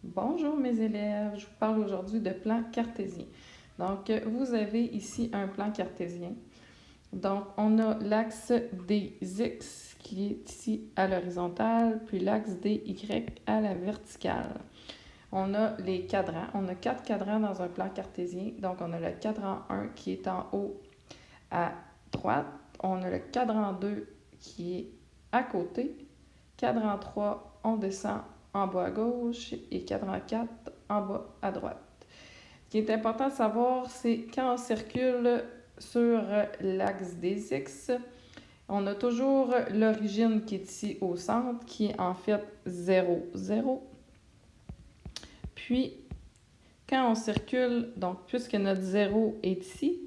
Bonjour mes élèves, je vous parle aujourd'hui de plan cartésien. Donc, vous avez ici un plan cartésien. Donc, on a l'axe des X qui est ici à l'horizontale, puis l'axe des Y à la verticale. On a les cadrans. On a 4 cadrans dans un plan cartésien. Donc, on a le cadran 1 qui est en haut à droite. On a le cadran 2 qui est à côté. Cadran 3, on descend en bas à gauche et cadran 4 en bas à droite. Ce qui est important de savoir, c'est quand on circule sur l'axe des X, on a toujours l'origine qui est ici au centre, qui est en fait 0, 0. Puis, quand on circule, donc puisque notre 0 est ici,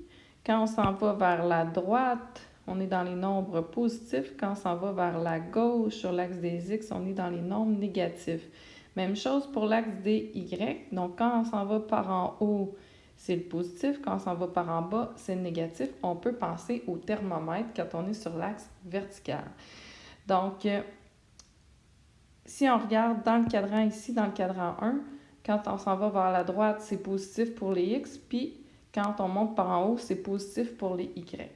quand on s'en va vers la droite, on est dans les nombres positifs. Quand on s'en va vers la gauche sur l'axe des X, on est dans les nombres négatifs. Même chose pour l'axe des Y. Donc, quand on s'en va par en haut, c'est le positif. Quand on s'en va par en bas, c'est le négatif. On peut penser au thermomètre quand on est sur l'axe vertical. Donc, si on regarde dans le cadran ici, dans le cadran 1, quand on s'en va vers la droite, c'est positif pour les X, puis quand on monte par en haut, c'est positif pour les Y.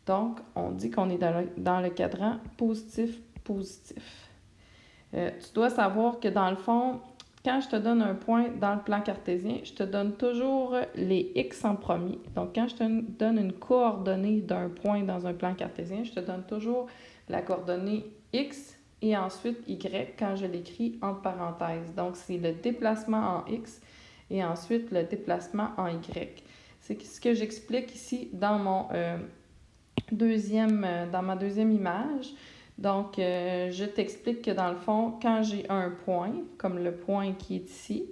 Donc, on dit qu'on est dans le cadran positif-positif. Tu dois savoir que dans le fond, quand je te donne un point dans le plan cartésien, je te donne toujours les X en premier. Donc, quand je te donne une coordonnée d'un point dans un plan cartésien, je te donne toujours la coordonnée X et ensuite Y quand je l'écris entre parenthèses. Donc, c'est le déplacement en X et ensuite le déplacement en Y. C'est ce que j'explique ici dans mon dans ma deuxième image. Donc, je t'explique que dans le fond, quand j'ai un point, comme le point qui est ici,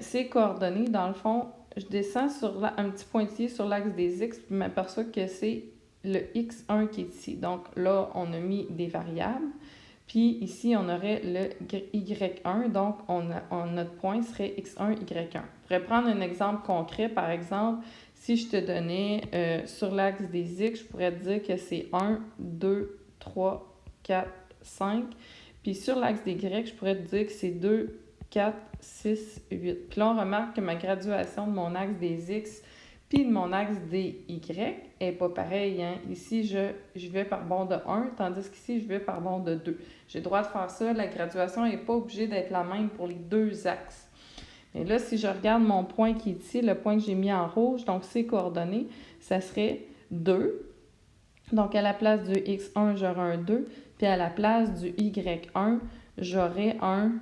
ces coordonnées, dans le fond, je descends sur un petit pointillé sur l'axe des X, puis je m'aperçois que c'est le X1 qui est ici. Donc là, on a mis des variables. Puis ici, on aurait le Y1, donc notre point serait X1, Y1. Je pourrais prendre un exemple concret, par exemple, si je te donnais sur l'axe des X, je pourrais te dire que c'est 1, 2, 3, 4, 5. Puis sur l'axe des Y, je pourrais te dire que c'est 2, 4, 6, 8. Puis là, on remarque que ma graduation de mon axe des X puis de mon axe des Y n'est pas pareil. Hein? Ici, je vais par bond de 1, tandis qu'ici, je vais par bond de 2. J'ai le droit de faire ça. La graduation n'est pas obligée d'être la même pour les deux axes. Mais là, si je regarde mon point qui est ici, le point que j'ai mis en rouge, donc ses coordonnées, ça serait 2. Donc, à la place du X1, j'aurai un 2. Puis à la place du Y1, j'aurai un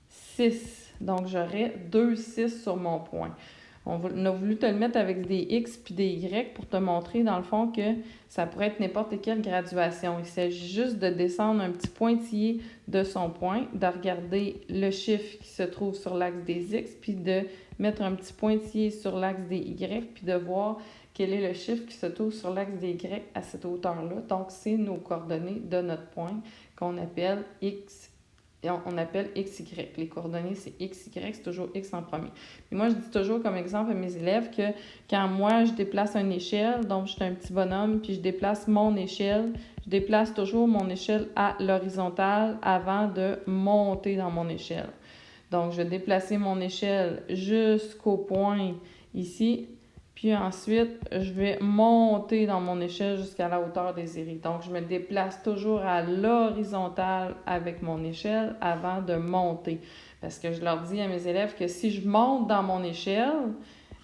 6. Donc, j'aurai 2 6 sur mon point. On a voulu te le mettre avec des X puis des Y pour te montrer, dans le fond, que ça pourrait être n'importe quelle graduation. Il s'agit juste de descendre un petit pointillé de son point, de regarder le chiffre qui se trouve sur l'axe des X, puis de mettre un petit pointillé sur l'axe des Y, puis de voir quel est le chiffre qui se trouve sur l'axe des Y à cette hauteur-là. Donc, c'est nos coordonnées de notre point qu'on appelle X. On appelle XY. Les coordonnées, c'est XY, c'est toujours X en premier. Et moi, je dis toujours comme exemple à mes élèves que quand moi, je déplace une échelle, donc je suis un petit bonhomme, puis je déplace mon échelle, je déplace toujours mon échelle à l'horizontale avant de monter dans mon échelle. Donc, je vais déplacer mon échelle jusqu'au point ici, puis ensuite, je vais monter dans mon échelle jusqu'à la hauteur désirée. Donc, je me déplace toujours à l'horizontale avec mon échelle avant de monter. Parce que je leur dis à mes élèves que si je monte dans mon échelle,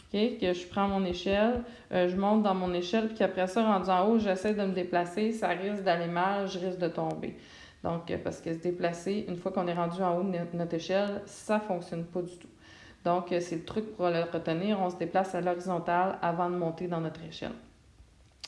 okay, que je prends mon échelle, je monte dans mon échelle, puis qu'après ça, rendu en haut, j'essaie de me déplacer, ça risque d'aller mal, je risque de tomber. Donc, parce que se déplacer, une fois qu'on est rendu en haut de notre échelle, ça ne fonctionne pas du tout. Donc, c'est le truc pour le retenir. On se déplace à l'horizontale avant de monter dans notre échelle.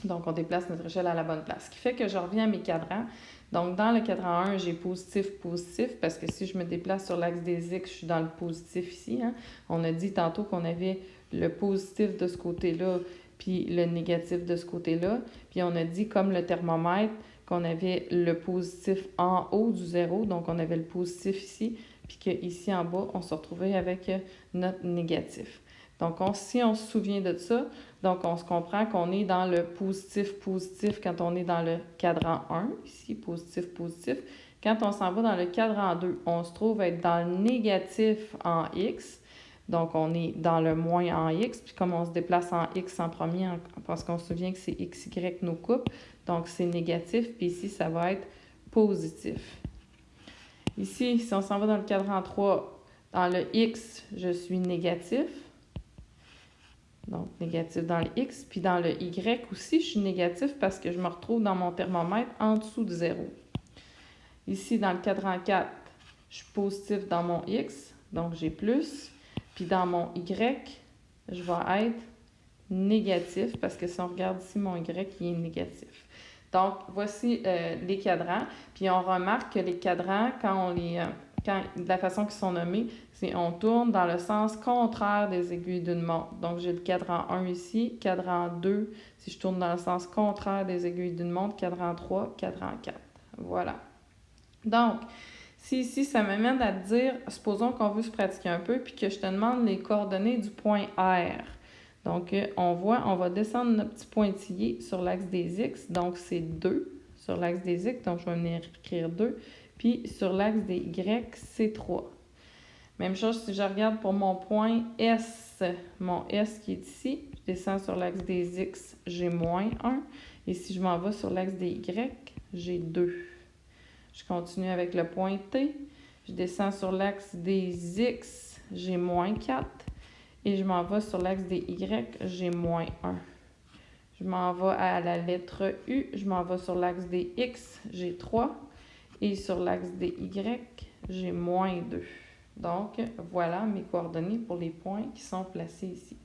Donc, on déplace notre échelle à la bonne place. Ce qui fait que je reviens à mes cadrans. Donc, dans le cadran 1, j'ai positif, positif, parce que si je me déplace sur l'axe des X, je suis dans le positif ici. Hein. On a dit tantôt qu'on avait le positif de ce côté-là, puis le négatif de ce côté-là. Puis on a dit, comme le thermomètre, qu'on avait le positif en haut du zéro, donc on avait le positif ici, puis qu'ici en bas, on se retrouvait avec notre négatif. Donc, si on se souvient de ça, donc on se comprend qu'on est dans le positif-positif quand on est dans le cadran 1, ici, positif-positif, Quand on s'en va dans le cadran 2, on se trouve être dans le négatif en x. Donc, on est dans le moins en x. Puis comme on se déplace en x en premier, parce qu'on se souvient que c'est x, y nos coupes. Donc, c'est négatif. Puis ici, ça va être positif. Ici, si on s'en va dans le cadran 3, dans le x, je suis négatif. Donc, négatif dans le x. Puis dans le y aussi, je suis négatif parce que je me retrouve dans mon thermomètre en dessous de 0. Ici, dans le cadran 4, je suis positif dans mon x, donc j'ai plus. Puis dans mon y, je vais être négatif parce que si on regarde ici, mon y, il est négatif. Donc, voici les cadrans. Puis on remarque que les cadrans, de la façon qu'ils sont nommés, c'est on tourne dans le sens contraire des aiguilles d'une montre. Donc, j'ai le cadran 1 ici, cadran 2, si je tourne dans le sens contraire des aiguilles d'une montre, cadran 3, cadran 4. Voilà. Donc, si ici, ça m'amène à te dire, supposons qu'on veut se pratiquer un peu, puis que je te demande les coordonnées du point R. Donc, on va descendre notre petit pointillé sur l'axe des X. Donc, c'est 2 sur l'axe des X. Donc, je vais venir écrire 2. Puis, sur l'axe des Y, c'est 3. Même chose si je regarde pour mon point S. Mon S qui est ici, je descends sur l'axe des X, j'ai moins 1. Et si je m'en vais sur l'axe des Y, j'ai 2. Je continue avec le point T. Je descends sur l'axe des X, j'ai moins 4. Et je m'en vais sur l'axe des Y, j'ai moins 1. Je m'en vais à la lettre U. Je m'en vais sur l'axe des X, j'ai 3. Et sur l'axe des Y, j'ai moins 2. Donc, voilà mes coordonnées pour les points qui sont placés ici.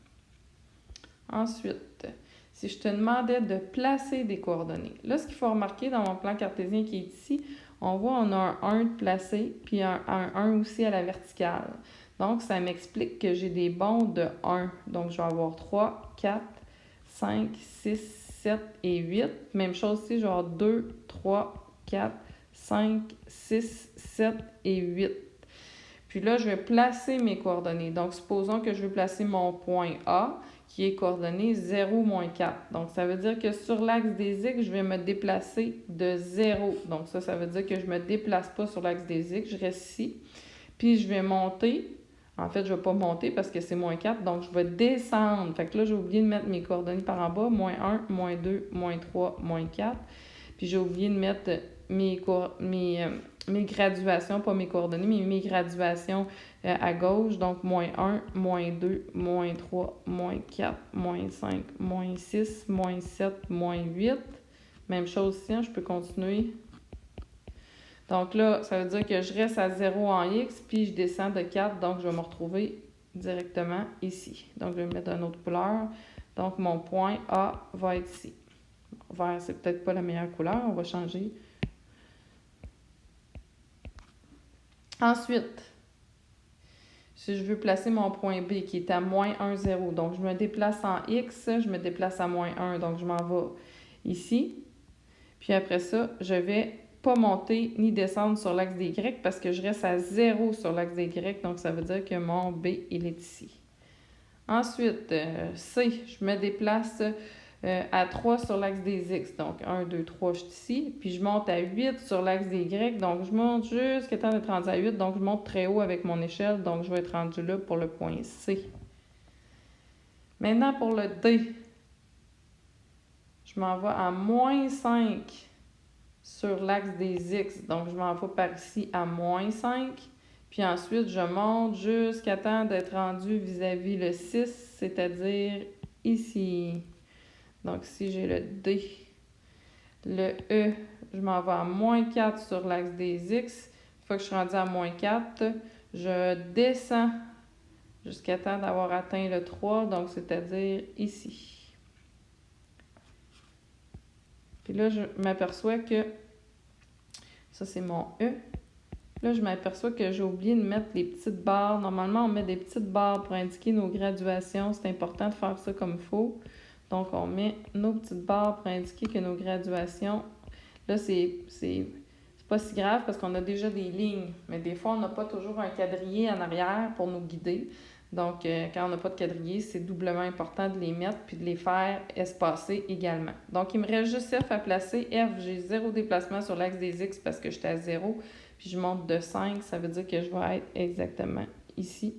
Ensuite, si je te demandais de placer des coordonnées, là, ce qu'il faut remarquer dans mon plan cartésien qui est ici, on voit on a un 1 de placé, puis un 1 aussi à la verticale. Donc, ça m'explique que j'ai des bonds de 1. Donc, je vais avoir 3, 4, 5, 6, 7 et 8. Même chose ici, je vais avoir 2, 3, 4, 5, 6, 7 et 8. Puis là, je vais placer mes coordonnées. Donc, supposons que je veux placer mon point A, qui est coordonné 0, moins 4. Donc, ça veut dire que sur l'axe des X, je vais me déplacer de 0. Donc, ça veut dire que je ne me déplace pas sur l'axe des X, je reste ici. Puis, je vais monter. En fait, je ne vais pas monter parce que c'est moins 4, donc je vais descendre. Fait que là, j'ai oublié de mettre mes coordonnées par en bas. Moins 1, moins 2, moins 3, moins 4. Puis, j'ai oublié de mettre mes graduations, pas mes coordonnées, mais mes graduations à gauche. Donc, moins 1, moins 2, moins 3, moins 4, moins 5, moins 6, moins 7, moins 8. Même chose ici, hein, je peux continuer. Donc là, ça veut dire que je reste à 0 en X, puis je descends de 4, donc je vais me retrouver directement ici. Donc, je vais mettre une autre couleur. Donc, mon point A va être ici. Vert, c'est peut-être pas la meilleure couleur, on va changer. Ensuite, si je veux placer mon point B qui est à moins 1, 0, donc je me déplace en X, je me déplace à moins 1, donc je m'en vais ici. Puis après ça, je vais pas monter ni descendre sur l'axe des Y parce que je reste à 0 sur l'axe des Y, donc ça veut dire que mon B, il est ici. Ensuite, C, je me déplace à 3 sur l'axe des X, donc 1, 2, 3, je suis ici. Puis je monte à 8 sur l'axe des Y, donc je monte jusqu'à temps d'être rendu à 8, donc je monte très haut avec mon échelle, donc je vais être rendu là pour le point C. Maintenant, pour le D, je m'en vais à moins 5 sur l'axe des X. Donc, je m'en vais par ici à moins 5. Puis ensuite, je monte jusqu'à temps d'être rendu vis-à-vis le 6, c'est-à-dire ici. Donc, ici, j'ai le D. Le E, je m'en vais à moins 4 sur l'axe des X. Une fois que je suis rendu à moins 4, je descends jusqu'à temps d'avoir atteint le 3, donc c'est-à-dire ici. Puis là, je m'aperçois que, ça c'est mon E, là je m'aperçois que j'ai oublié de mettre les petites barres. Normalement, on met des petites barres pour indiquer nos graduations. C'est important de faire ça comme il faut. Donc, on met nos petites barres pour indiquer que nos graduations, là c'est C'est pas si grave parce qu'on a déjà des lignes, mais des fois, on n'a pas toujours un quadrillé en arrière pour nous guider. Donc, quand on n'a pas de quadrillé, c'est doublement important de les mettre puis de les faire espacer également. Donc, il me reste juste F à placer. F, j'ai 0 déplacement sur l'axe des X parce que j'étais à 0. Puis, je monte de 5, ça veut dire que je vais être exactement ici.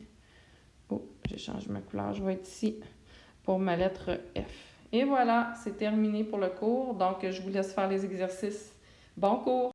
Oh, j'ai changé ma couleur. Je vais être ici pour ma lettre F. Et voilà, c'est terminé pour le cours. Donc, je vous laisse faire les exercices. Bon cours!